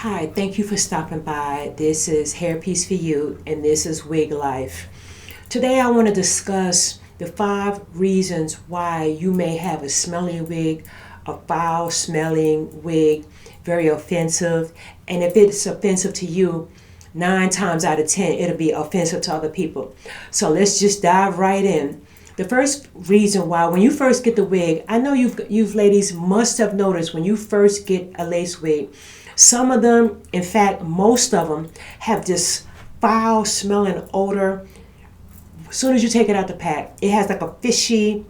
Hi, thank you for stopping by. This is Hairpiece for You, and this is Wig Life. Today I want to discuss the 5 reasons why you may have a smelly wig, a foul smelling wig, very offensive. And if it's offensive to you, 9 times out of 10, it'll be offensive to other people. So let's just dive right in. The first reason why, when you first get the wig, I know you've ladies must have noticed when you first get a lace wig, some of them, in fact, most of them, have this foul smelling odor. As soon as you take it out the pack, it has like a fishy,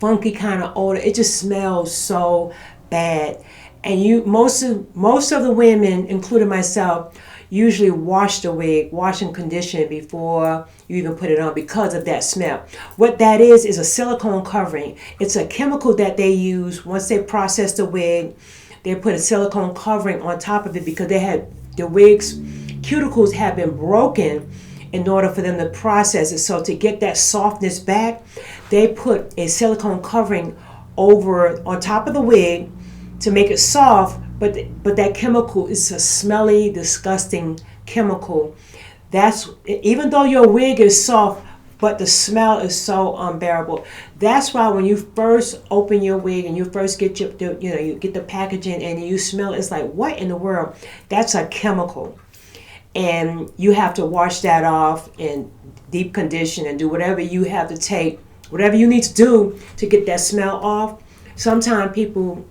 funky kind of odor. It just smells so bad. And most of the women, including myself, usually wash the wig, wash and condition it before you even put it on because of that smell. What that is a silicone covering. It's a chemical that they use once they process the wig. They put a silicone covering on top of it because the wig's cuticles have been broken in order for them to process it. So to get that softness back, they put a silicone covering on top of the wig to make it soft, but that chemical is a smelly, disgusting chemical. Even though your wig is soft, but the smell is so unbearable. That's why when you first open your wig and you first get you get the packaging and you smell it, it's like, what in the world? That's a chemical. And you have to wash that off and deep condition and do whatever you have to take, whatever you need to do to get that smell off. Sometimes people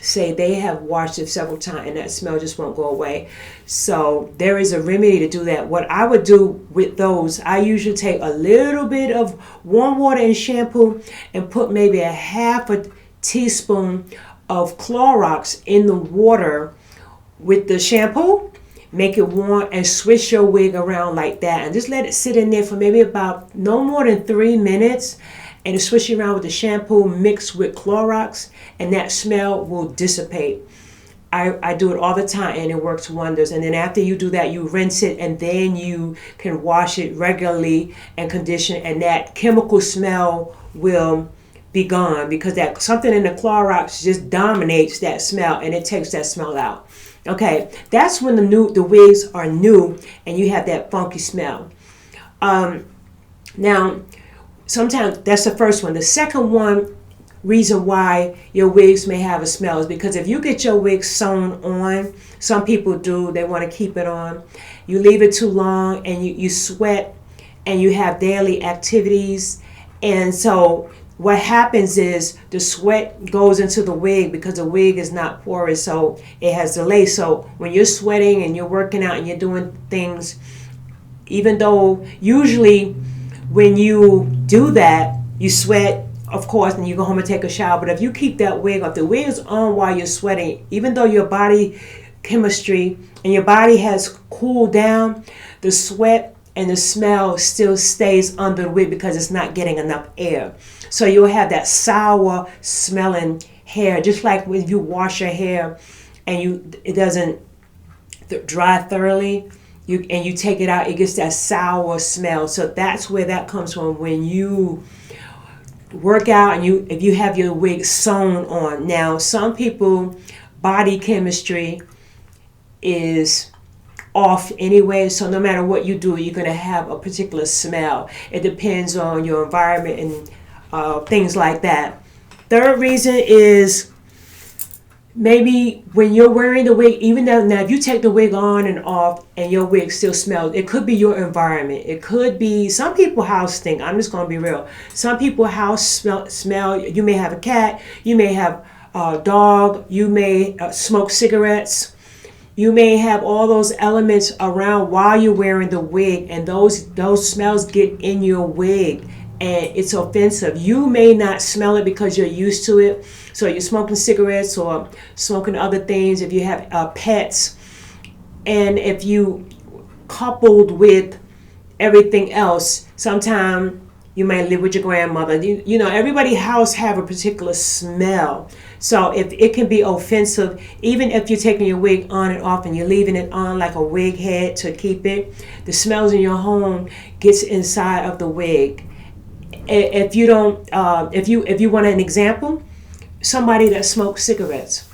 say they have washed it several times and that smell just won't go away. So there is a remedy to do that. What I would do with those, I usually take a little bit of warm water and shampoo and put maybe a half a teaspoon of Clorox in the water with the shampoo. Make it warm and swish your wig around like that and just let it sit in there for maybe about no more than 3 minutes. And swish it around with the shampoo mixed with Clorox, and that smell will dissipate. I do it all the time and it works wonders. And then after you do that, you rinse it and then you can wash it regularly and condition, and that chemical smell will be gone because that something in the Clorox just dominates that smell and it takes that smell out. Okay, that's when the wigs are new and you have that funky smell. Now, sometimes that's the first one. The second reason why your wigs may have a smell is because if you get your wig sewn on, some people do, they want to keep it on. You leave it too long and you sweat and you have daily activities. And so what happens is the sweat goes into the wig because the wig is not porous, so it has delay. So when you're sweating and you're working out and you're doing things, even though usually when you do that, you sweat, of course, and you go home and take a shower. But if you keep that wig off, the wig is on while you're sweating, even though your body chemistry and your body has cooled down, the sweat and the smell still stays under the wig because it's not getting enough air. So you'll have that sour smelling hair, just like when you wash your hair and it doesn't dry thoroughly. You take it out, it gets that sour smell. So that's where that comes from when you work out and if you have your wig sewn on. Now, some people, body chemistry is off anyway, so no matter what you do, you're going to have a particular smell. It depends on your environment and things like that. Third reason is maybe when you're wearing the wig, even though now if you take the wig on and off and your wig still smells, it could be your environment. It could be, some people house stink. I'm just going to be real. Some people house smell. You may have a cat. You may have a dog. You may smoke cigarettes. You may have all those elements around while you're wearing the wig, and those smells get in your wig. And it's offensive. You may not smell it because you're used to it. So you're smoking cigarettes or smoking other things. If you have pets, and if you coupled with everything else, sometimes you might live with your grandmother. You know, everybody's house have a particular smell. So if it can be offensive, even if you're taking your wig on and off and you're leaving it on like a wig head to keep it, the smells in your home gets inside of the wig. If you don't, if you want an example, somebody that smokes cigarettes,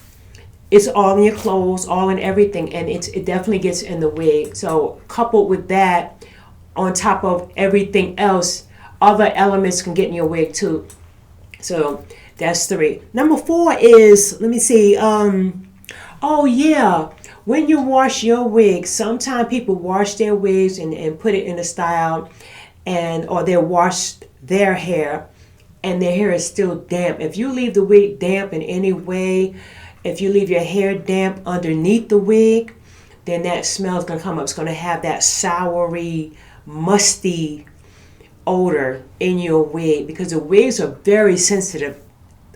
it's all in your clothes, all in everything, and it definitely gets in the wig. So coupled with that, on top of everything else, other elements can get in your wig too. So that's 3. Number 4 is, let me see, oh yeah, when you wash your wig, sometimes people wash their wigs and put it in a style, and or they wash their hair and their hair is still damp. If you leave the wig damp in any way, if you leave your hair damp underneath the wig, then that smell is going to come up. It's going to have that soury, musty odor in your wig, because the wigs are very sensitive.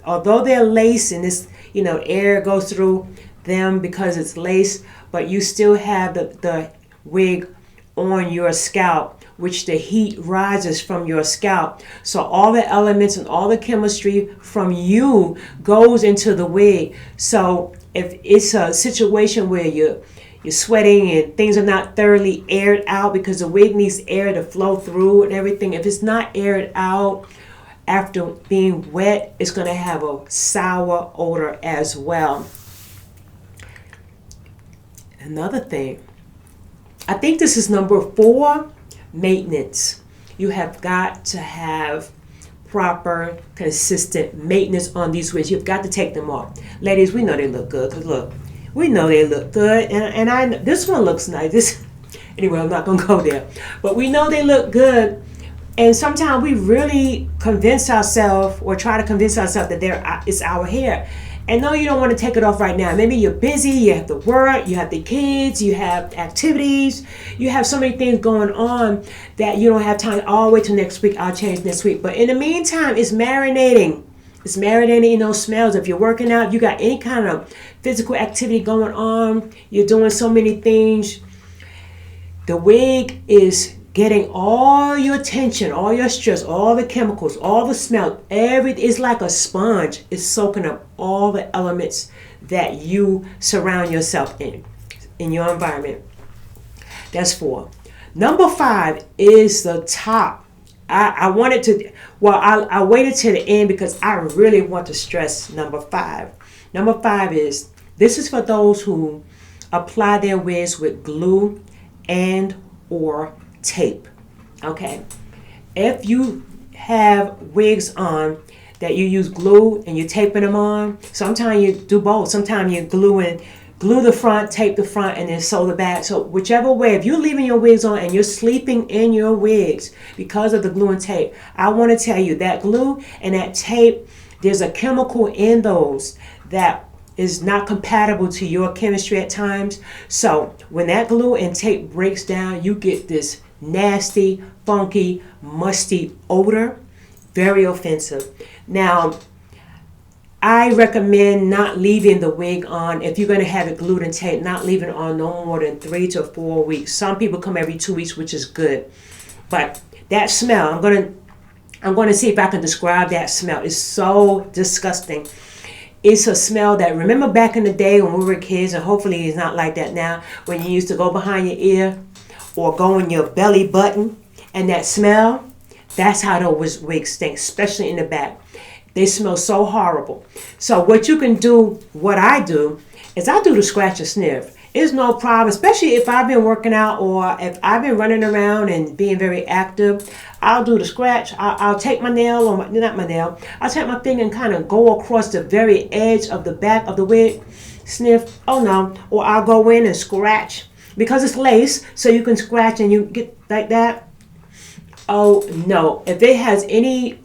Although they're lace and this, air goes through them because it's lace, but you still have the wig on your scalp, which the heat rises from your scalp. So all the elements and all the chemistry from you goes into the wig. So if it's a situation where you're sweating and things are not thoroughly aired out, because the wig needs air to flow through and everything, if it's not aired out after being wet, it's going to have a sour odor as well. Another thing, I think this is number 4, maintenance. You have got to have proper, consistent maintenance on these wigs. You've got to take them off. Ladies, we know they look good, because look, we know they look good, and I this one looks nice. Anyway, I'm not going to go there. But we know they look good, and sometimes we really convince ourselves, or try to convince ourselves, that it's our hair. And no, you don't want to take it off right now. Maybe you're busy, you have to work, you have the kids, you have activities, you have so many things going on that you don't have time. I'll wait till next week, I'll change next week. But in the meantime, it's marinating. It's marinating in those smells. If you're working out, you got any kind of physical activity going on, you're doing so many things, the wig is getting all your tension, all your stress, all the chemicals, all the smell, everything. It's like a sponge. It's soaking up all the elements that you surround yourself in your environment. That's 4. Number 5 is the top. I wanted to, I waited to the end because I really want to stress number 5. Number 5 is, this is for those who apply their wigs with glue and or tape. Okay, if you have wigs on that you use glue and you're taping them on, sometimes you do both. Sometimes you glue the front, tape the front, and then sew the back. So whichever way, if you're leaving your wigs on and you're sleeping in your wigs because of the glue and tape, I want to tell you that glue and that tape, there's a chemical in those that is not compatible to your chemistry at times. So when that glue and tape breaks down, you get this nasty, funky, musty odor. Very offensive. Now, I recommend not leaving the wig on, if you're going to have it glued and taped, not leaving it on no more than 3 to 4 weeks. Some people come every 2 weeks, which is good. But that smell, I'm going to see if I can describe that smell. It's so disgusting. It's a smell that, remember back in the day when we were kids, and hopefully it's not like that now, when you used to go behind your ear or go in your belly button, and that smell, that's how those wigs stink, especially in the back. They smell so horrible. So what you can do, what I do, is I do the scratch and sniff. It's no problem, especially if I've been working out or if I've been running around and being very active. I'll do the scratch. I'll take my nail, or not my nail, I'll take my finger and kind of go across the very edge of the back of the wig, sniff, oh no, or I'll go in and scratch. Because it's lace, so you can scratch and you get like that. Oh no, if it has any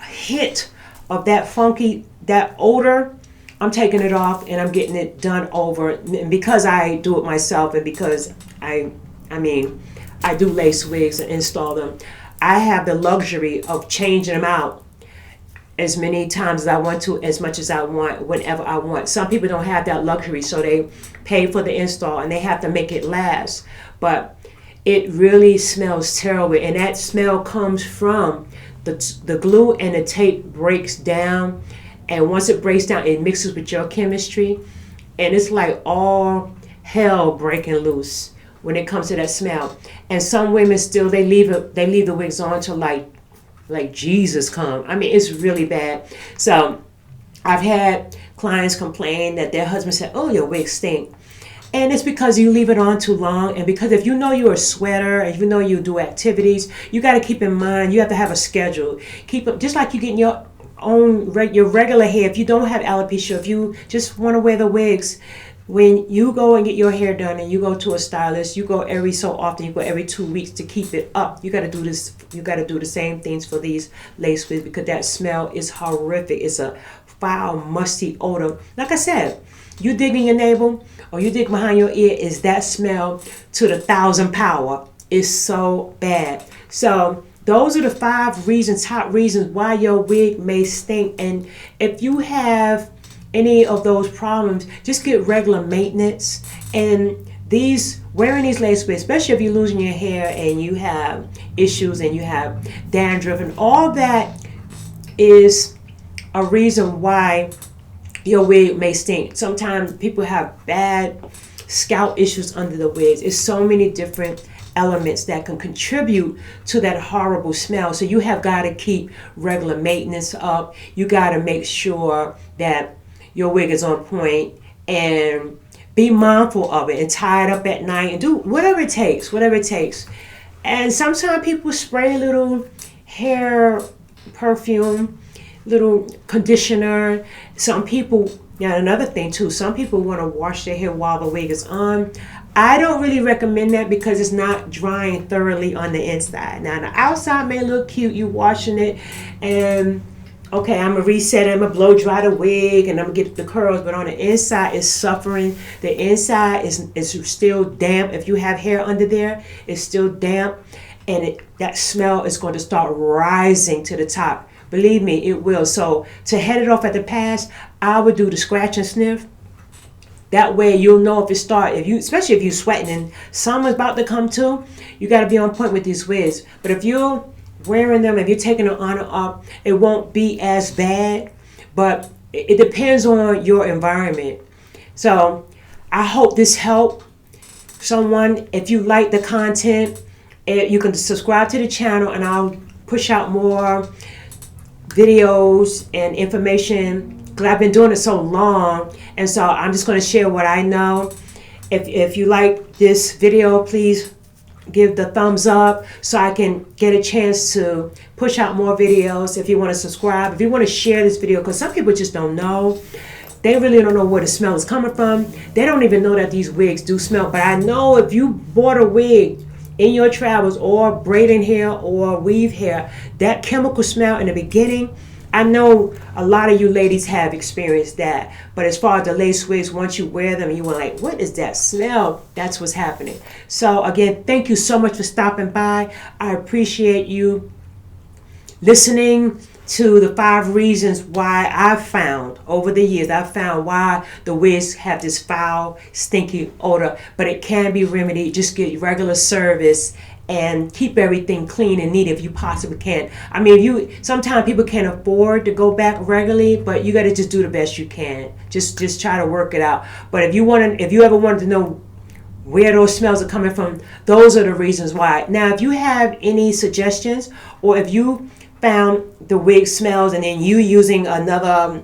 hint of that funky, that odor, I'm taking it off and I'm getting it done over. And because I do it myself, and because I do lace wigs and install them, I have the luxury of changing them out as many times as I want to, as much as I want, whenever I want. Some people don't have that luxury, so they pay for the install and they have to make it last. But it really smells terrible, and that smell comes from the glue and the tape breaks down, and once it breaks down, it mixes with your chemistry, and it's like all hell breaking loose when it comes to that smell. And some women still, they leave the wigs on till like Jesus come. I mean, it's really bad. So I've had clients complain that their husband said, "Oh, your wig stink." And it's because you leave it on too long. And because if you know you're a sweater, and if you know you do activities, you got to keep in mind, you have to have a schedule. Keep it, just like you getting your own, your regular hair. If you don't have alopecia, if you just want to wear the wigs, when you go and get your hair done and you go to a stylist, you go every so often, you go every 2 weeks to keep it up. You got to do this, you got to do the same things for these lace wigs because that smell is horrific. It's a foul, musty odor. Like I said, you dig in your navel or you dig behind your ear, is that smell to the 1,000 power. It's so bad. So those are the 5 reasons, top reasons why your wig may stink. And if you have any of those problems, just get regular maintenance. And wearing these lace wigs, especially if you're losing your hair and you have issues and you have dandruff and all that, is a reason why your wig may stink. Sometimes people have bad scalp issues under the wigs. It's so many different elements that can contribute to that horrible smell. So you have got to keep regular maintenance up. You got to make sure that your wig is on point and be mindful of it and tie it up at night and do whatever it takes, And sometimes people spray a little hair perfume, little conditioner. Some people, now another thing too, some people want to wash their hair while the wig is on. I don't really recommend that because it's not drying thoroughly on the inside. Now the outside may look cute, you washing it and okay, I'm gonna reset it, I'm gonna blow dry the wig and I'm gonna get the curls, but on the inside it's suffering. The inside is still damp. If you have hair under there, it's still damp and that smell is going to start rising to the top. Believe me, it will. So to head it off at the pass, I would do the scratch and sniff. That way you'll know if it especially if you're sweating and summer's about to come too, you got to be on point with these wigs. But if you're wearing them, if you're taking them on and up, it won't be as bad. But it depends on your environment. So I hope this helped someone. If you like the content, you can subscribe to the channel and I'll push out more videos and information because I've been doing it so long, and so I'm just going to share what I know. If you like this video, please give the thumbs up so I can get a chance to push out more videos. If you want to subscribe, if you want to share this video, because some people just don't know. They really don't know where the smell is coming from. They don't even know that these wigs do smell. But I know if you bought a wig in your travels or braiding hair or weave hair, that chemical smell in the beginning, I know a lot of you ladies have experienced that. But as far as the lace wigs, once you wear them, you were like, what is that smell? That's what's happening. So again, thank you so much for stopping by. I appreciate you listening to the 5 reasons why I've found over the years, why the wigs have this foul, stinky odor, but it can be remedied. Just get regular service and keep everything clean and neat if you possibly can. I mean, sometimes people can't afford to go back regularly, but you got to just do the best you can. Just try to work it out. But if you ever wanted to know where those smells are coming from, those are the reasons why. Now, if you have any suggestions, or if you found the wig smells and then you using another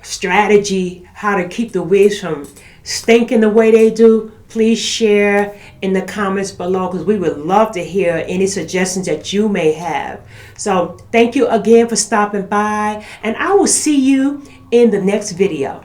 strategy how to keep the wigs from stinking the way they do, please share in the comments below because we would love to hear any suggestions that you may have. So thank you again for stopping by, and I will see you in the next video.